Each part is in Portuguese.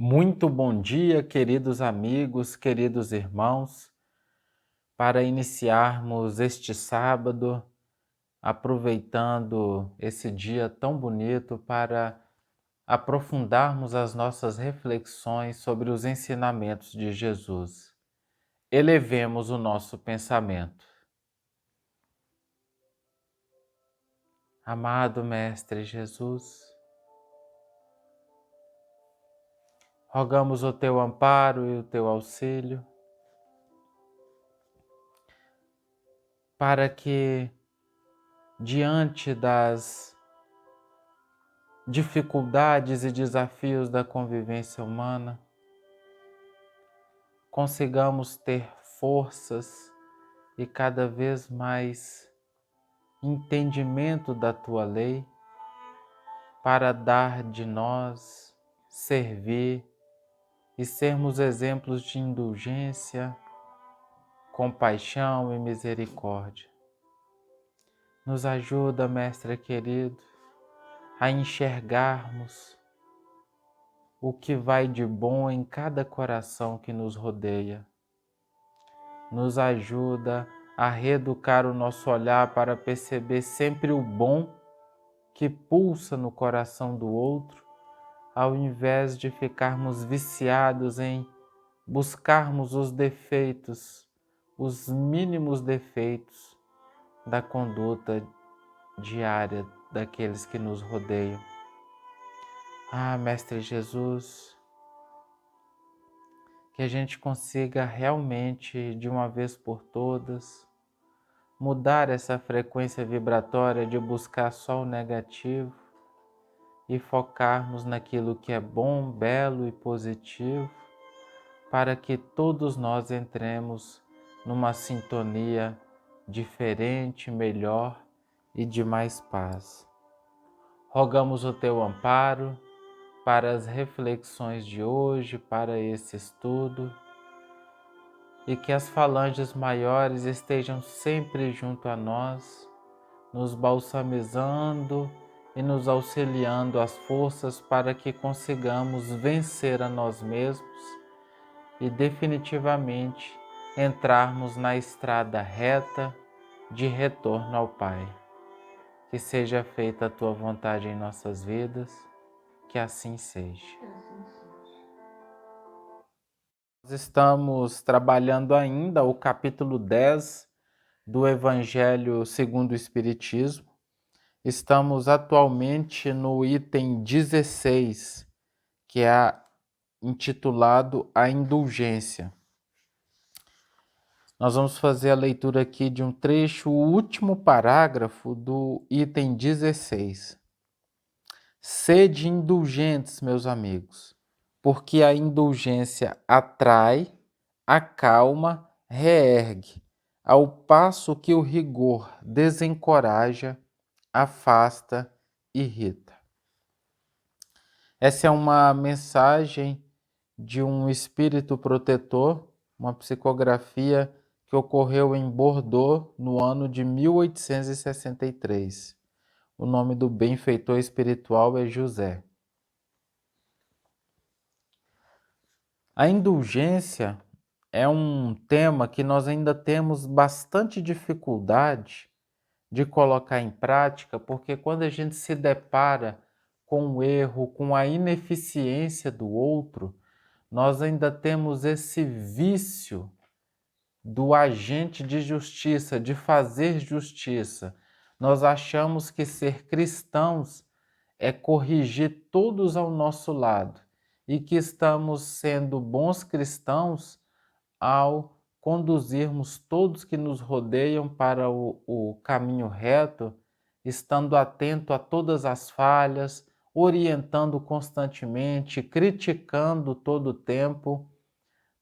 Muito bom dia, queridos amigos, queridos irmãos, para iniciarmos este sábado, aproveitando esse dia tão bonito para aprofundarmos as nossas reflexões sobre os ensinamentos de Jesus. Elevemos o nosso pensamento. Amado Mestre Jesus, rogamos o teu amparo e o teu auxílio para que, diante das dificuldades e desafios da convivência humana, consigamos ter forças e cada vez mais entendimento da tua lei para dar de nós, servir e sermos exemplos de indulgência, compaixão e misericórdia. Nos ajuda, Mestre querido, a enxergarmos o que vai de bom em cada coração que nos rodeia. Nos ajuda a reeducar o nosso olhar para perceber sempre o bom que pulsa no coração do outro, ao invés de ficarmos viciados em buscarmos os defeitos, os mínimos defeitos da conduta diária daqueles que nos rodeiam. Ah, Mestre Jesus, que a gente consiga realmente, de uma vez por todas, mudar essa frequência vibratória de buscar só o negativo e focarmos naquilo que é bom, belo e positivo, para que todos nós entremos numa sintonia diferente, melhor e de mais paz. Rogamos o teu amparo para as reflexões de hoje, para esse estudo, e que as falanges maiores estejam sempre junto a nós, nos balsamizando e nos auxiliando as forças para que consigamos vencer a nós mesmos e definitivamente entrarmos na estrada reta de retorno ao Pai. Que seja feita a tua vontade em nossas vidas, que assim seja. Nós estamos trabalhando ainda o capítulo 10 do Evangelho segundo o Espiritismo. Estamos atualmente no item 16, que é intitulado A Indulgência. Nós vamos fazer a leitura aqui de um trecho, o último parágrafo do item 16. Sede indulgentes, meus amigos, porque a indulgência atrai, acalma, reergue, ao passo que o rigor desencoraja, afasta, irrita. Essa é uma mensagem de um espírito protetor, uma psicografia que ocorreu em Bordeaux no ano de 1863. O nome do benfeitor espiritual é José. A indulgência é um tema que nós ainda temos bastante dificuldade de colocar em prática, porque quando a gente se depara com o erro, com a ineficiência do outro, nós ainda temos esse vício do agente de justiça, de fazer justiça. Nós achamos que ser cristãos é corrigir todos ao nosso lado e que estamos sendo bons cristãos ao conduzirmos todos que nos rodeiam para o caminho reto, estando atento a todas as falhas, orientando constantemente, criticando todo o tempo.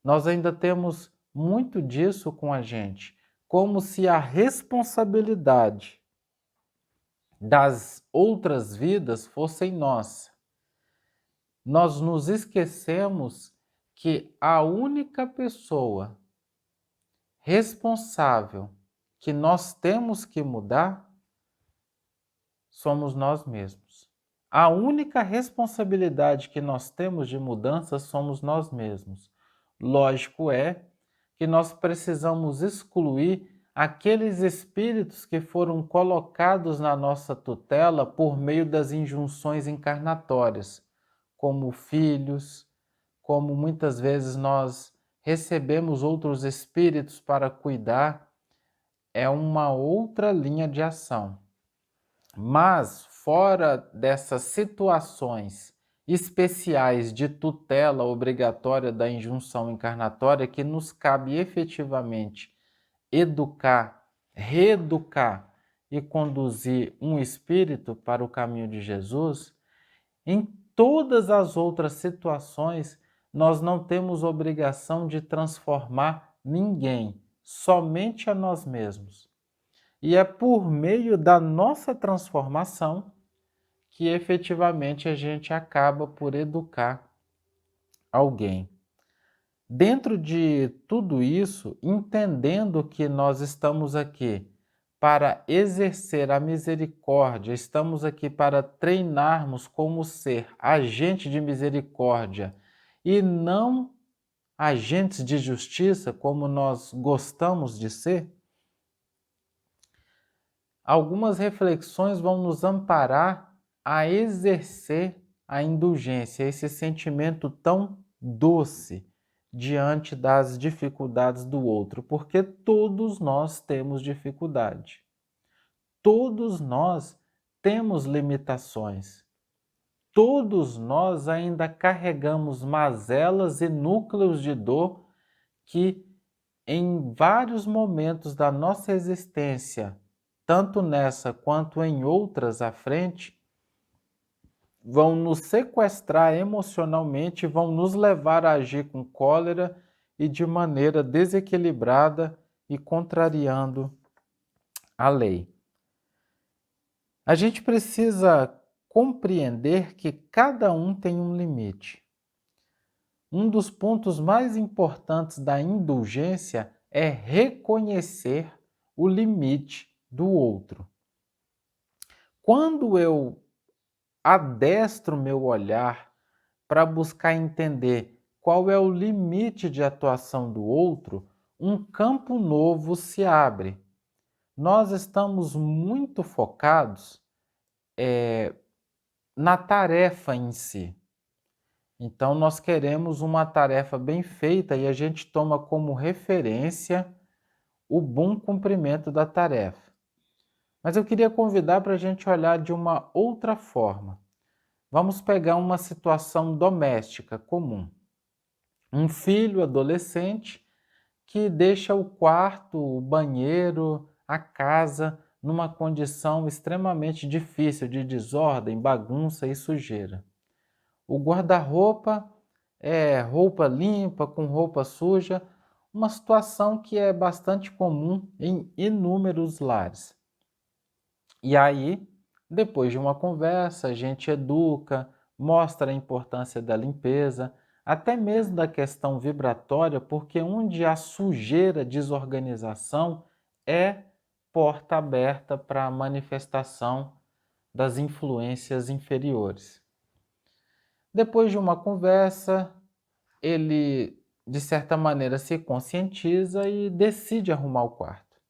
Nós ainda temos muito disso com a gente, como se a responsabilidade das outras vidas fossem nossa. Nós nos esquecemos que a única pessoa responsável que nós temos que mudar somos nós mesmos. A única responsabilidade que nós temos de mudança somos nós mesmos. Lógico é que nós precisamos excluir aqueles espíritos que foram colocados na nossa tutela por meio das injunções encarnatórias, como filhos, como muitas vezes nós recebemos outros espíritos para cuidar, é uma outra linha de ação. Mas, fora dessas situações especiais de tutela obrigatória da injunção encarnatória, que nos cabe efetivamente educar, reeducar e conduzir um espírito para o caminho de Jesus, em todas as outras situações, nós não temos obrigação de transformar ninguém, somente a nós mesmos. E é por meio da nossa transformação que efetivamente a gente acaba por educar alguém. Dentro de tudo isso, entendendo que nós estamos aqui para exercer a misericórdia, estamos aqui para treinarmos como ser agente de misericórdia e não agentes de justiça, como nós gostamos de ser, algumas reflexões vão nos amparar a exercer a indulgência, esse sentimento tão doce diante das dificuldades do outro, porque todos nós temos dificuldade. Todos nós temos limitações. Todos nós ainda carregamos mazelas e núcleos de dor que, em vários momentos da nossa existência, tanto nessa quanto em outras à frente, vão nos sequestrar emocionalmente, vão nos levar a agir com cólera e de maneira desequilibrada e contrariando a lei. A gente precisa compreender que cada um tem um limite. Um dos pontos mais importantes da indulgência é reconhecer o limite do outro. Quando eu adestro meu olhar para buscar entender qual é o limite de atuação do outro, um campo novo se abre. Nós estamos muito focados na tarefa em si. Então, nós queremos uma tarefa bem feita e a gente toma como referência o bom cumprimento da tarefa. Mas eu queria convidar para a gente olhar de uma outra forma. Vamos pegar uma situação doméstica comum. Um filho adolescente que deixa o quarto, o banheiro, a casa numa condição extremamente difícil de desordem, bagunça e sujeira. O guarda-roupa é roupa limpa com roupa suja, uma situação que é bastante comum em inúmeros lares. E aí, depois de uma conversa, a gente educa, mostra a importância da limpeza, até mesmo da questão vibratória, porque onde há sujeira, desorganização, é porta aberta para a manifestação das influências inferiores. Depois de uma conversa, ele, de certa maneira, se conscientiza e decide arrumar o quarto,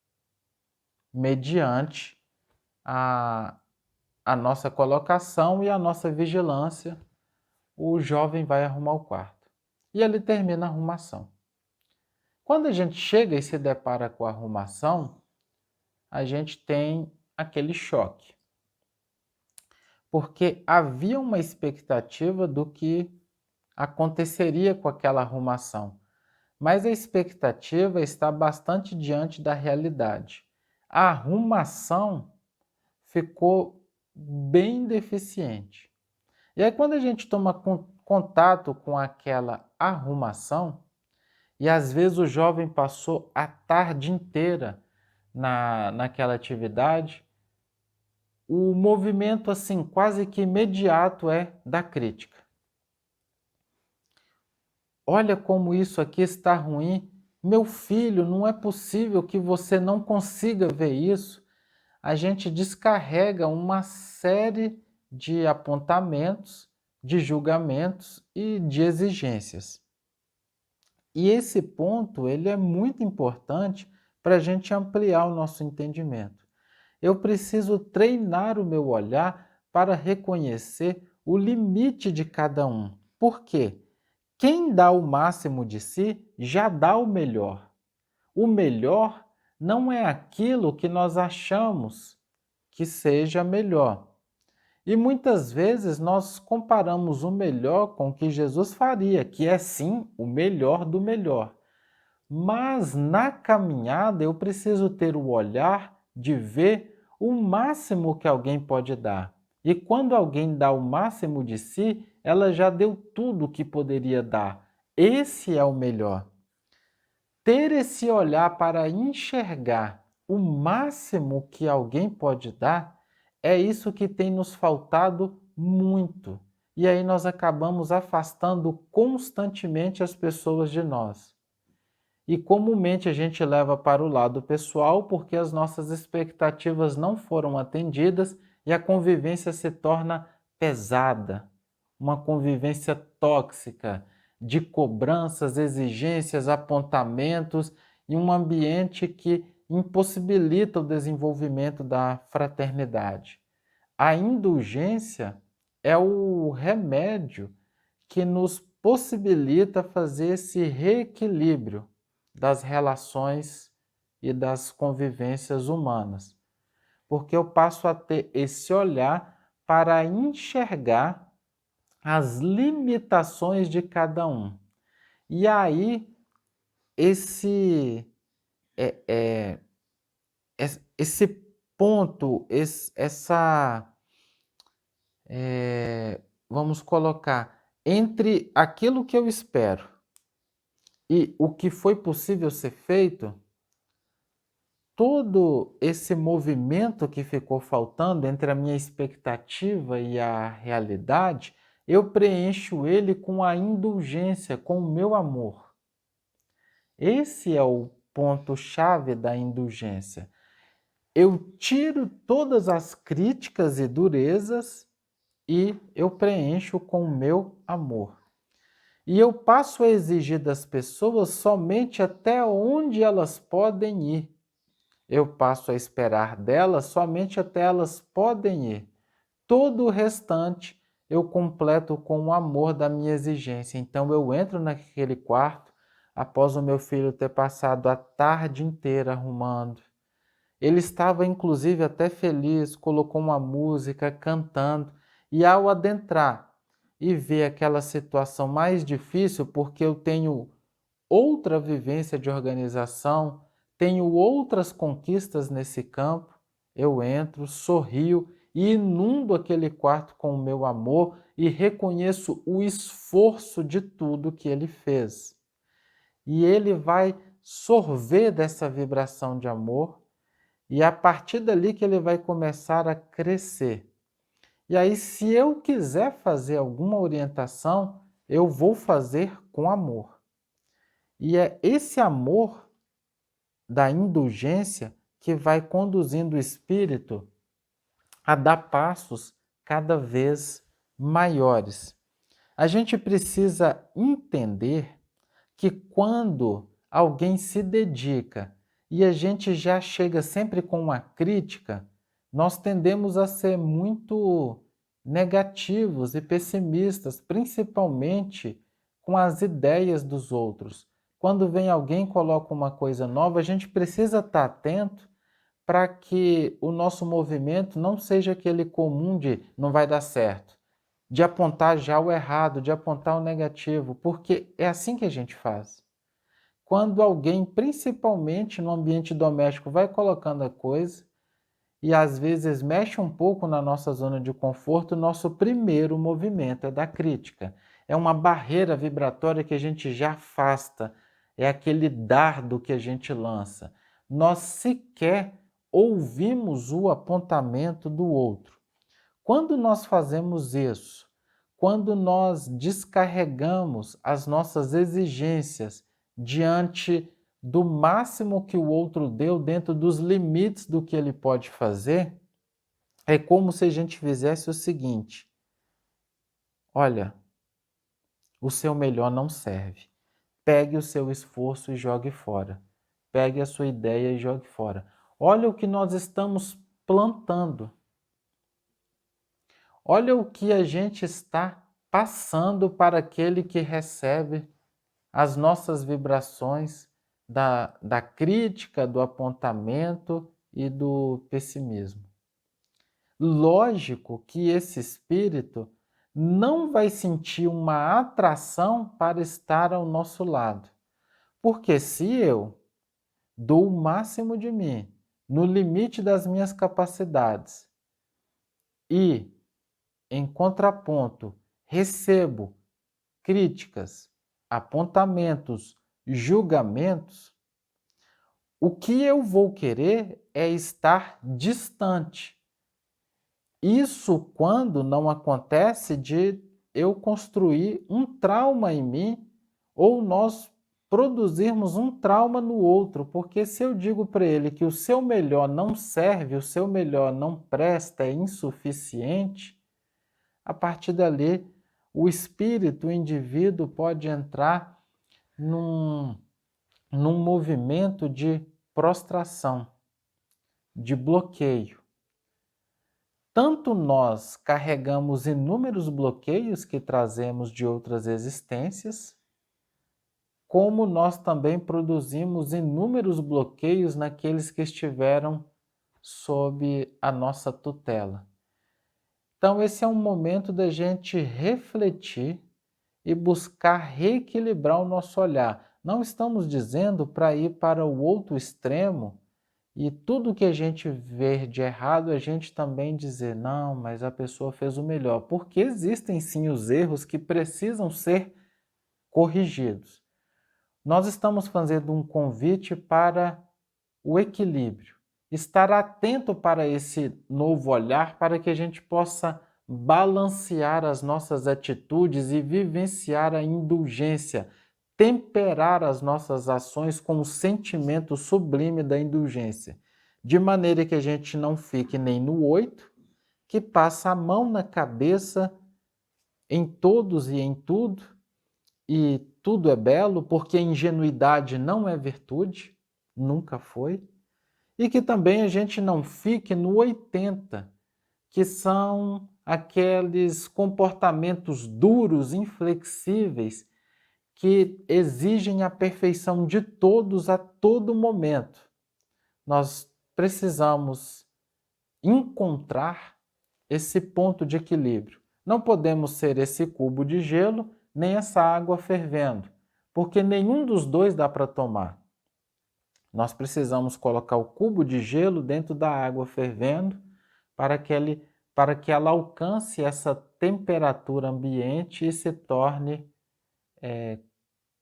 mediante a nossa colocação e a nossa vigilância. O jovem vai arrumar o quarto e ele termina a arrumação. Quando a gente chega e se depara com a arrumação, a gente tem aquele choque, porque havia uma expectativa do que aconteceria com aquela arrumação, mas a expectativa está bastante diante da realidade. A arrumação ficou bem deficiente. E aí, quando a gente toma contato com aquela arrumação, e às vezes o jovem passou a tarde inteira naquela atividade, o movimento assim quase que imediato é da crítica. Olha como isso aqui está ruim. Meu filho, não é possível que você não consiga ver isso. A gente descarrega uma série de apontamentos, de julgamentos e de exigências. E esse ponto ele é muito importante para a gente ampliar o nosso entendimento. Eu preciso treinar o meu olhar para reconhecer o limite de cada um. Por quê? Quem dá o máximo de si já dá o melhor. O melhor não é aquilo que nós achamos que seja melhor. E muitas vezes nós comparamos o melhor com o que Jesus faria, que é sim o melhor do melhor. Mas na caminhada eu preciso ter o olhar de ver o máximo que alguém pode dar. E quando alguém dá o máximo de si, ela já deu tudo o que poderia dar. Esse é o melhor. Ter esse olhar para enxergar o máximo que alguém pode dar, é isso que tem nos faltado muito. E aí nós acabamos afastando constantemente as pessoas de nós. E comumente a gente leva para o lado pessoal porque as nossas expectativas não foram atendidas e a convivência se torna pesada, uma convivência tóxica, de cobranças, exigências, apontamentos e um ambiente que impossibilita o desenvolvimento da fraternidade. A indulgência é o remédio que nos possibilita fazer esse reequilíbrio das relações e das convivências humanas, porque eu passo a ter esse olhar para enxergar as limitações de cada um. E aí, esse, é, é, esse ponto, vamos colocar, entre aquilo que eu espero e o que foi possível ser feito, todo esse movimento que ficou faltando entre a minha expectativa e a realidade, eu preencho ele com a indulgência, com o meu amor. Esse é o ponto-chave da indulgência. Eu tiro todas as críticas e durezas e eu preencho com o meu amor. E eu passo a exigir das pessoas somente até onde elas podem ir. Eu passo a esperar delas somente até elas podem ir. Todo o restante eu completo com o amor da minha exigência. Então eu entro naquele quarto após o meu filho ter passado a tarde inteira arrumando. Ele estava inclusive até feliz, colocou uma música, cantando, e ao adentrar e ver aquela situação mais difícil, porque eu tenho outra vivência de organização, tenho outras conquistas nesse campo, eu entro, sorrio e inundo aquele quarto com o meu amor e reconheço o esforço de tudo que ele fez. E ele vai sorver dessa vibração de amor e é a partir dali que ele vai começar a crescer. E aí, se eu quiser fazer alguma orientação, eu vou fazer com amor. E é esse amor da indulgência que vai conduzindo o espírito a dar passos cada vez maiores. A gente precisa entender que quando alguém se dedica e a gente já chega sempre com uma crítica, nós tendemos a ser muito negativos e pessimistas, principalmente com as ideias dos outros. Quando vem alguém e coloca uma coisa nova, a gente precisa estar atento para que o nosso movimento não seja aquele comum de não vai dar certo, de apontar já o errado, de apontar o negativo, porque é assim que a gente faz. Quando alguém, principalmente no ambiente doméstico, vai colocando a coisa e às vezes mexe um pouco na nossa zona de conforto, nosso primeiro movimento é da crítica. É uma barreira vibratória que a gente já afasta, é aquele dardo que a gente lança. Nós sequer ouvimos o apontamento do outro. Quando nós fazemos isso, quando nós descarregamos as nossas exigências diante do máximo que o outro deu, dentro dos limites do que ele pode fazer, É como se a gente fizesse o seguinte: olha, o seu melhor não serve. Pegue o seu esforço e jogue fora. Pegue a sua ideia e jogue fora. Olha o que nós estamos plantando. Olha o que a gente está passando para aquele que recebe as nossas vibrações da crítica, do apontamento e do pessimismo. Lógico que esse espírito não vai sentir uma atração para estar ao nosso lado. Porque se eu dou o máximo de mim, no limite das minhas capacidades, e, em contraponto, recebo críticas, apontamentos, julgamentos, o que eu vou querer é estar distante. Isso quando não acontece de eu construir um trauma em mim ou nós produzirmos um trauma no outro, porque se eu digo para ele que o seu melhor não serve, o seu melhor não presta, é insuficiente, a partir dali o espírito, o indivíduo pode entrar num movimento de prostração, de bloqueio. Tanto nós carregamos inúmeros bloqueios que trazemos de outras existências, como nós também produzimos inúmeros bloqueios naqueles que estiveram sob a nossa tutela. Então, esse é um momento da gente refletir e buscar reequilibrar o nosso olhar. Não estamos dizendo para ir para o outro extremo e tudo que a gente vê de errado, a gente também dizer, não, mas a pessoa fez o melhor. Porque existem sim os erros que precisam ser corrigidos. Nós estamos fazendo um convite para o equilíbrio. Estar atento para esse novo olhar, para que a gente possa balancear as nossas atitudes e vivenciar a indulgência, temperar as nossas ações com o sentimento sublime da indulgência, de maneira que a gente não fique nem no 8, que passa a mão na cabeça em todos e em tudo, e tudo é belo, porque a ingenuidade não é virtude, nunca foi, e que também a gente não fique no 80, que são aqueles comportamentos duros, inflexíveis, que exigem a perfeição de todos a todo momento. Nós precisamos encontrar esse ponto de equilíbrio. Não podemos ser esse cubo de gelo, nem essa água fervendo, porque nenhum dos dois dá para tomar. Nós precisamos colocar o cubo de gelo dentro da água fervendo para que ela alcance essa temperatura ambiente e se torne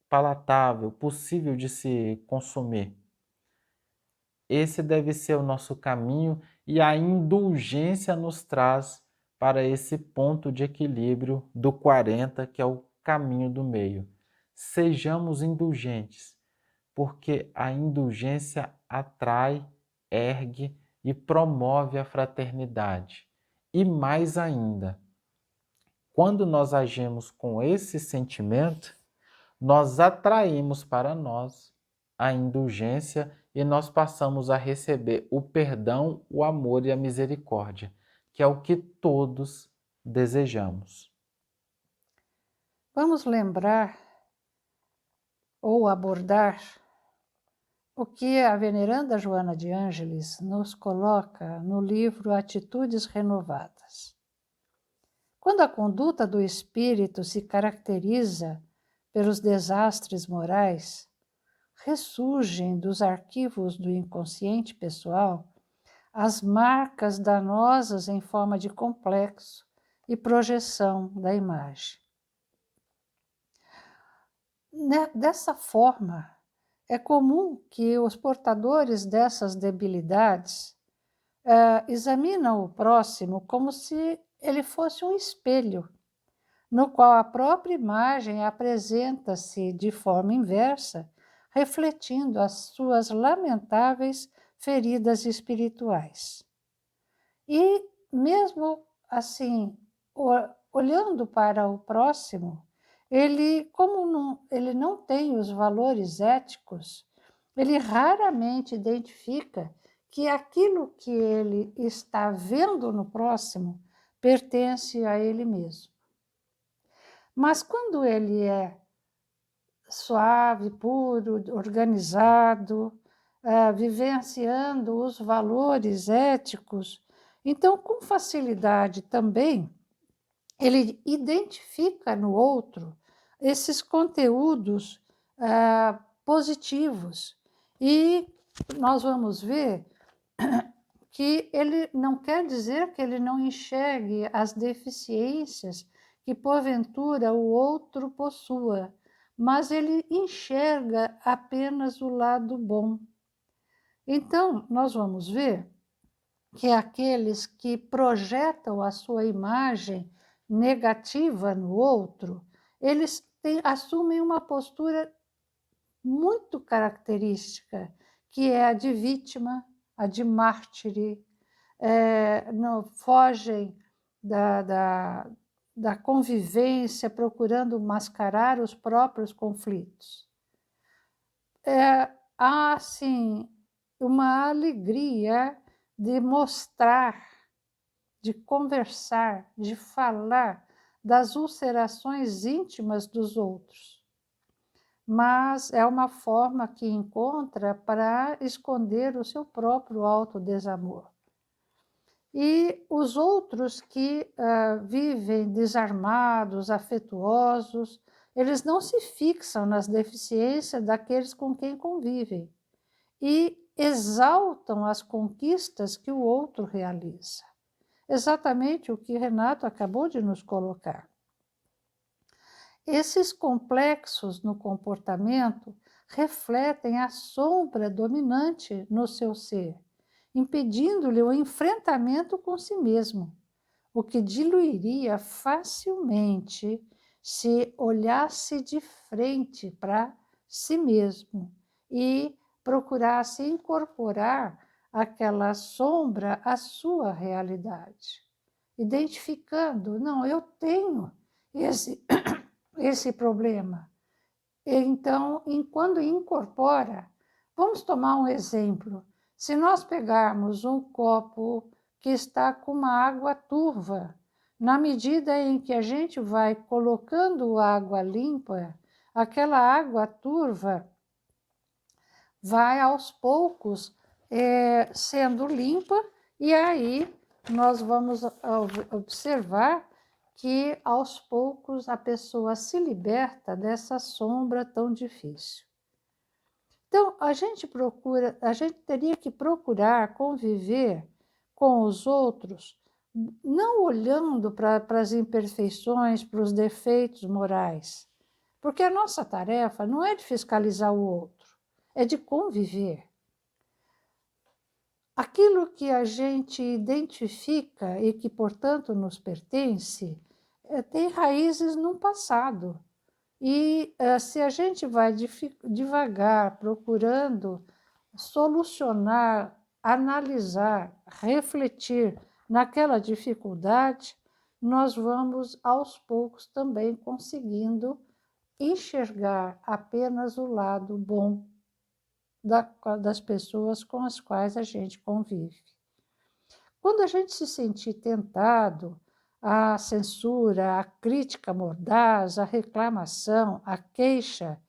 palatável, possível de se consumir. Esse deve ser o nosso caminho e a indulgência nos traz para esse ponto de equilíbrio do 40, que é o caminho do meio. Sejamos indulgentes, porque a indulgência atrai, ergue e promove a fraternidade. E mais ainda, quando nós agimos com esse sentimento, nós atraímos para nós a indulgência e nós passamos a receber o perdão, o amor e a misericórdia, que é o que todos desejamos. Vamos lembrar ou abordar o que a veneranda Joana de Ângeles nos coloca no livro Atitudes Renovadas. Quando a conduta do espírito se caracteriza pelos desastres morais, ressurgem dos arquivos do inconsciente pessoal as marcas danosas em forma de complexo e projeção da imagem. Dessa forma, é comum que os portadores dessas debilidades examinam o próximo como se ele fosse um espelho, no qual a própria imagem apresenta-se de forma inversa, refletindo as suas lamentáveis feridas espirituais. E mesmo assim, olhando para o próximo, ele, ele não tem os valores éticos, ele raramente identifica que aquilo que ele está vendo no próximo pertence a ele mesmo. Mas quando ele é suave, puro, organizado, vivenciando os valores éticos, então, com facilidade também, ele identifica no outro esses conteúdos positivos. E nós vamos ver que ele não quer dizer que ele não enxergue as deficiências que porventura o outro possua, mas ele enxerga apenas o lado bom. Então, nós vamos ver que aqueles que projetam a sua imagem negativa no outro, eles assumem uma postura muito característica, que é a de vítima, a de mártire, não, fogem da convivência, procurando mascarar os próprios conflitos. Há, assim, uma alegria de mostrar, de conversar, de falar das ulcerações íntimas dos outros. Mas é uma forma que encontra para esconder o seu próprio autodesamor. E os outros que vivem desarmados, afetuosos, eles não se fixam nas deficiências daqueles com quem convivem e exaltam as conquistas que o outro realiza. Exatamente o que Renato acabou de nos colocar. Esses complexos no comportamento refletem a sombra dominante no seu ser, impedindo-lhe o enfrentamento com si mesmo, o que diluiria facilmente se olhasse de frente para si mesmo e procurasse incorporar aquela sombra à sua realidade, identificando, não, eu tenho esse problema. Então, quando incorpora, vamos tomar um exemplo. Se nós pegarmos um copo que está com uma água turva, na medida em que a gente vai colocando água limpa, aquela água turva vai aos poucos sendo limpa, e aí nós vamos observar que aos poucos a pessoa se liberta dessa sombra tão difícil. Então, a gente teria que procurar conviver com os outros, não olhando para as imperfeições, para os defeitos morais, porque a nossa tarefa não é de fiscalizar o outro, é de conviver. Aquilo que a gente identifica e que, portanto, nos pertence, tem raízes no passado. E se a gente vai devagar, procurando solucionar, analisar, refletir naquela dificuldade, nós vamos aos poucos também conseguindo enxergar apenas o lado bom das pessoas com as quais a gente convive. Quando a gente se sentir tentado à censura, à crítica mordaz, à reclamação, à queixa,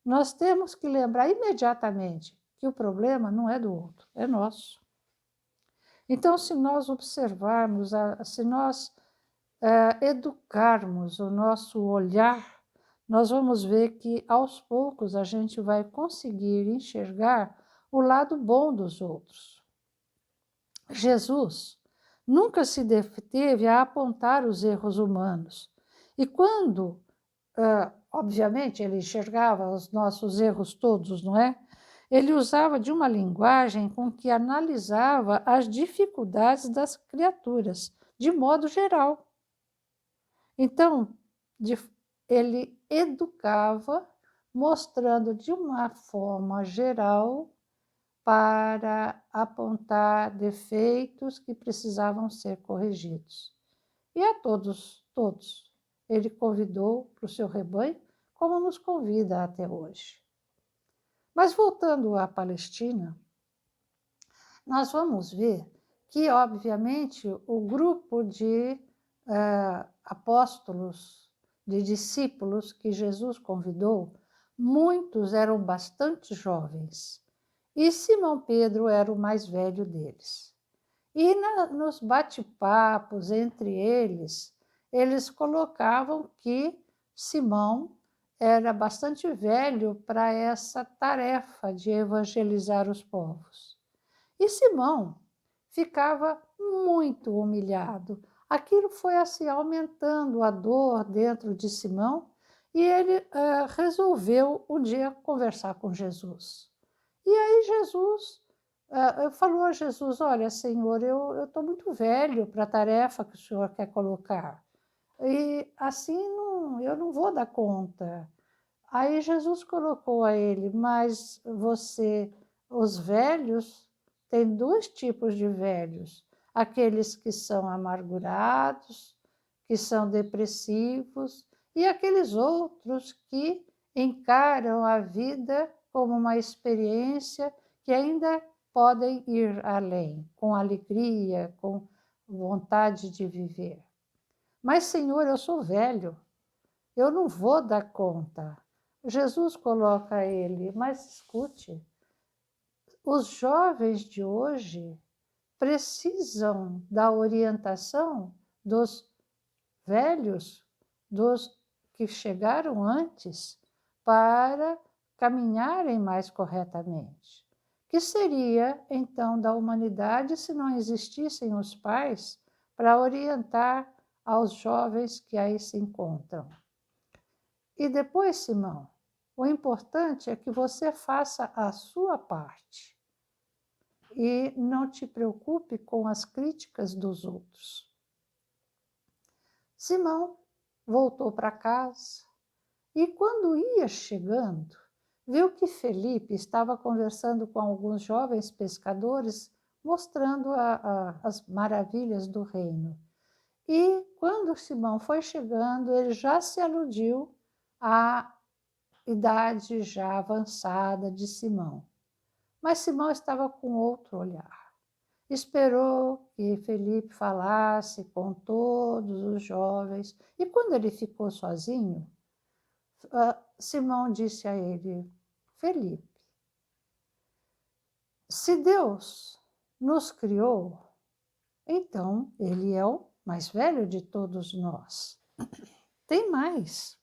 nós temos que lembrar imediatamente que o problema não é do outro, é nosso. Então, se nós observarmos, se nós educarmos o nosso olhar, nós vamos ver que aos poucos a gente vai conseguir enxergar o lado bom dos outros. Jesus nunca se deteve a apontar os erros humanos. E quando, obviamente, ele enxergava os nossos erros todos, não é? Ele usava de uma linguagem com que analisava as dificuldades das criaturas, de modo geral. Então, ele educava, mostrando de uma forma geral para apontar defeitos que precisavam ser corrigidos. E a todos, ele convidou para o seu rebanho, como nos convida até hoje. Mas voltando à Palestina, nós vamos ver que, obviamente, o grupo de apóstolos, de discípulos que Jesus convidou, muitos eram bastante jovens. E Simão Pedro era o mais velho deles. E nos bate-papos entre eles colocavam que Simão era bastante velho para essa tarefa de evangelizar os povos. E Simão ficava muito humilhado. Aquilo foi assim aumentando a dor dentro de Simão e ele resolveu um dia conversar com Jesus. E aí Jesus falou a Jesus: olha, Senhor, eu estou muito velho para a tarefa que o Senhor quer colocar. E assim eu não vou dar conta. Aí Jesus colocou a ele: mas os velhos, tem dois tipos de velhos. Aqueles que são amargurados, que são depressivos, e aqueles outros que encaram a vida como uma experiência que ainda podem ir além, com alegria, com vontade de viver. Mas, Senhor, eu sou velho, eu não vou dar conta. Jesus coloca a ele: mas escute, os jovens de hoje precisam da orientação dos velhos, dos que chegaram antes, para caminharem mais corretamente. Que seria, então, da humanidade se não existissem os pais para orientar aos jovens que aí se encontram? E depois, Simão, o importante é que você faça a sua parte e não te preocupe com as críticas dos outros. Simão voltou para casa e, quando ia chegando, viu que Felipe estava conversando com alguns jovens pescadores, mostrando as maravilhas do reino. E, quando Simão foi chegando, ele já se aludiu à idade já avançada de Simão. Mas Simão estava com outro olhar. Esperou que Felipe falasse com todos os jovens, e quando ele ficou sozinho, Simão disse a ele: Felipe, se Deus nos criou, então ele é o mais velho de todos nós. Tem mais.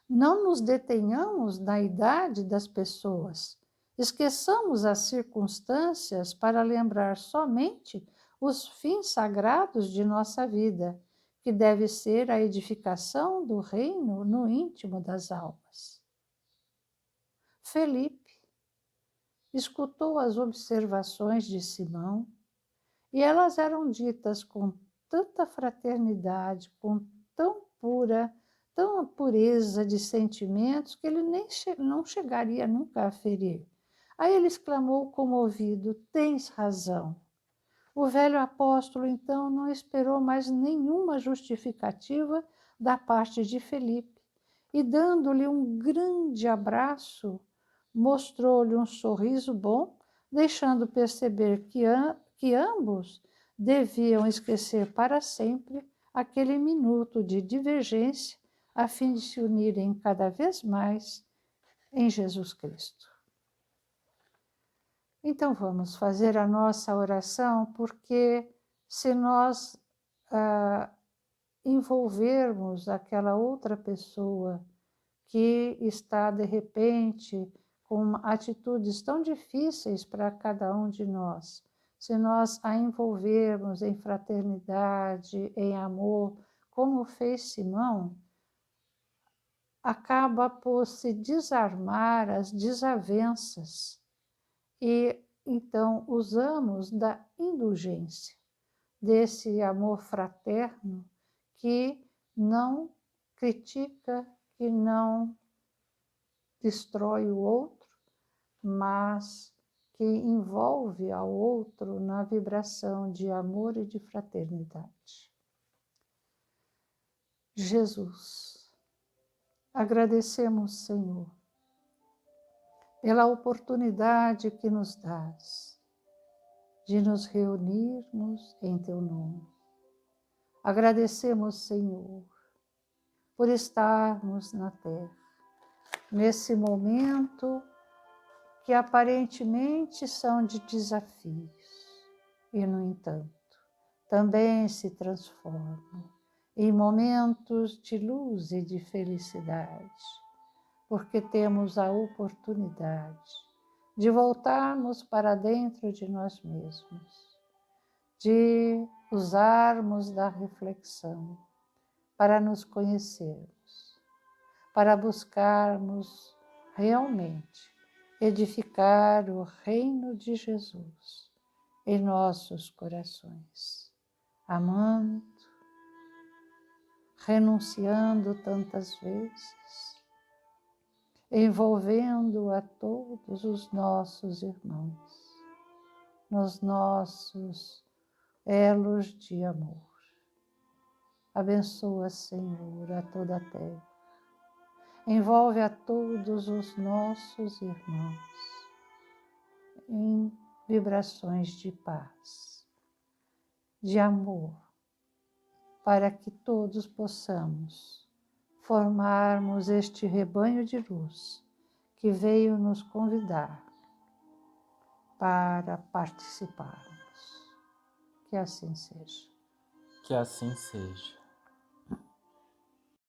Não nos detenhamos na idade das pessoas. Esqueçamos as circunstâncias para lembrar somente os fins sagrados de nossa vida, que deve ser a edificação do reino no íntimo das almas. Felipe escutou as observações de Simão e elas eram ditas com tanta fraternidade, com tão pureza de sentimentos que ele não chegaria nunca a ferir. Aí ele exclamou comovido: tens razão. O velho apóstolo, então, não esperou mais nenhuma justificativa da parte de Felipe e, dando-lhe um grande abraço, mostrou-lhe um sorriso bom, deixando perceber que ambos deviam esquecer para sempre aquele minuto de divergência a fim de se unirem cada vez mais em Jesus Cristo. Então vamos fazer a nossa oração, porque se nós envolvermos aquela outra pessoa que está, de repente, com atitudes tão difíceis para cada um de nós, se nós a envolvermos em fraternidade, em amor, como fez Simão, acaba por se desarmar as desavenças e então usamos da indulgência, desse amor fraterno que não critica, que não destrói o outro, mas que envolve ao outro na vibração de amor e de fraternidade. Jesus, agradecemos, Senhor, pela oportunidade que nos dás de nos reunirmos em Teu nome. Agradecemos, Senhor, por estarmos na Terra, nesse momento que aparentemente são de desafios, e, no entanto, também se transformam em momentos de luz e de felicidade, porque temos a oportunidade de voltarmos para dentro de nós mesmos, de usarmos da reflexão para nos conhecermos, para buscarmos realmente edificar o reino de Jesus em nossos corações, amando, renunciando tantas vezes, envolvendo a todos os nossos irmãos, nos nossos elos de amor. Abençoa, Senhor, a toda a terra. Envolve a todos os nossos irmãos em vibrações de paz, de amor, para que todos possamos formarmos este rebanho de luz que veio nos convidar para participarmos. Que assim seja. Que assim seja.